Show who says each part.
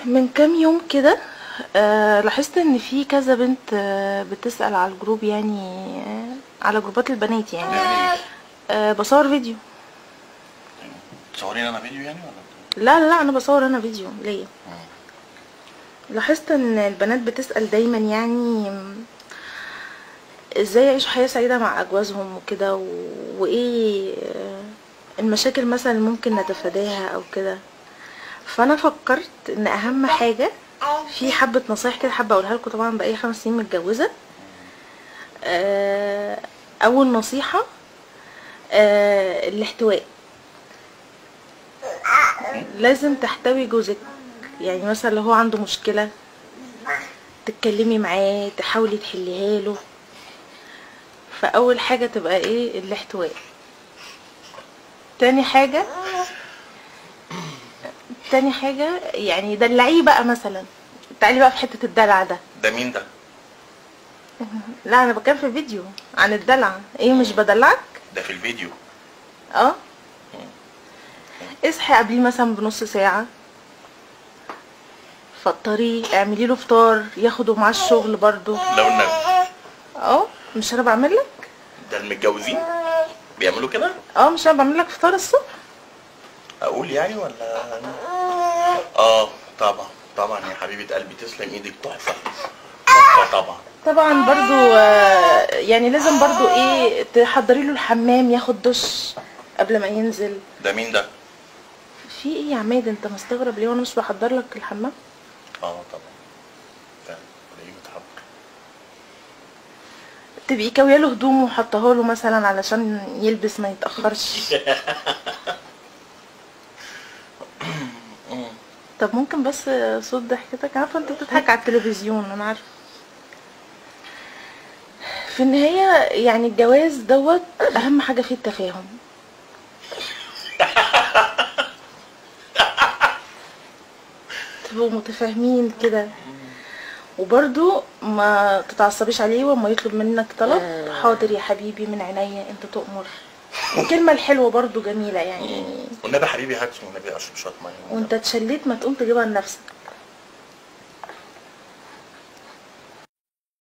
Speaker 1: من كام يوم كده لاحظت ان في كذا بنت بتسأل على الجروب، يعني على جروبات البنات يعني. بصور فيديو.
Speaker 2: تصورين انا فيديو يعني ولا؟
Speaker 1: لا انا بصور انا فيديو ليا. لاحظت ان البنات بتسأل دايما يعني ازاي يعيشوا حياة سعيدة مع اجوازهم وكده، وايه المشاكل مثلا اللي ممكن نتفاداها او كده. فانا فكرت ان اهم حاجة في حبة نصايح كده حابة اقولها لكم. طبعا بقالي 5 سنين متجوزة. اول نصيحة الاحتواء. لازم تحتوي جوزك، يعني مثلا لو هو عنده مشكلة تتكلمي معاه، تحاولي تحليها له. فاول حاجة تبقى ايه؟ الاحتواء. تاني حاجة يعني دلعيه بقى. مثلا تعالي بقى في حتة الدلع ده.
Speaker 2: ده مين ده؟
Speaker 1: لا انا بتكلم في فيديو عن الدلع. ايه مش بدلعك؟
Speaker 2: ده في الفيديو.
Speaker 1: اصحي قبليه مثلا بنص ساعة، فطريه، اعملي له فطار ياخده معاه الشغل برضو.
Speaker 2: لو النبي.
Speaker 1: مش انا بعمل لك؟
Speaker 2: ده المتجوزين بيعملوا كده؟
Speaker 1: مش انا بعمل لك فطار الصبح؟
Speaker 2: اقول يعني ولا؟ طبعا طبعا يا حبيبه قلبي، تسلم ايدك، تحفه طبعا.
Speaker 1: طبعا برضو يعني لازم برضو ايه تحضري له الحمام، ياخد دش قبل ما ينزل.
Speaker 2: ده مين ده؟
Speaker 1: في ايه يا عماد؟ انت مستغرب ليه وانا مش بحضر لك الحمام؟
Speaker 2: طبعا فعلا تلاقيه متحضر.
Speaker 1: تبقي كاويه له هدومه وحطها له مثلا علشان يلبس ما يتاخرش. طب ممكن بس صوت ضحكتك؟ عارفه انت بتضحك على التلفزيون، انا عارفه. في النهايه يعني الجواز دوت اهم حاجه فيه التفاهم. تبقوا متفاهمين كده، وبرضو ما تتعصبيش عليه وما يطلب منك طلب. حاضر يا حبيبي من عينيا، انت تؤمر. الكلمه الحلوه برضو جميله يعني.
Speaker 2: والنبي حبيبي هات والنبي اشرب شويه ميه.
Speaker 1: وانت اتشليت ما تقوم تجيبها لنفسك.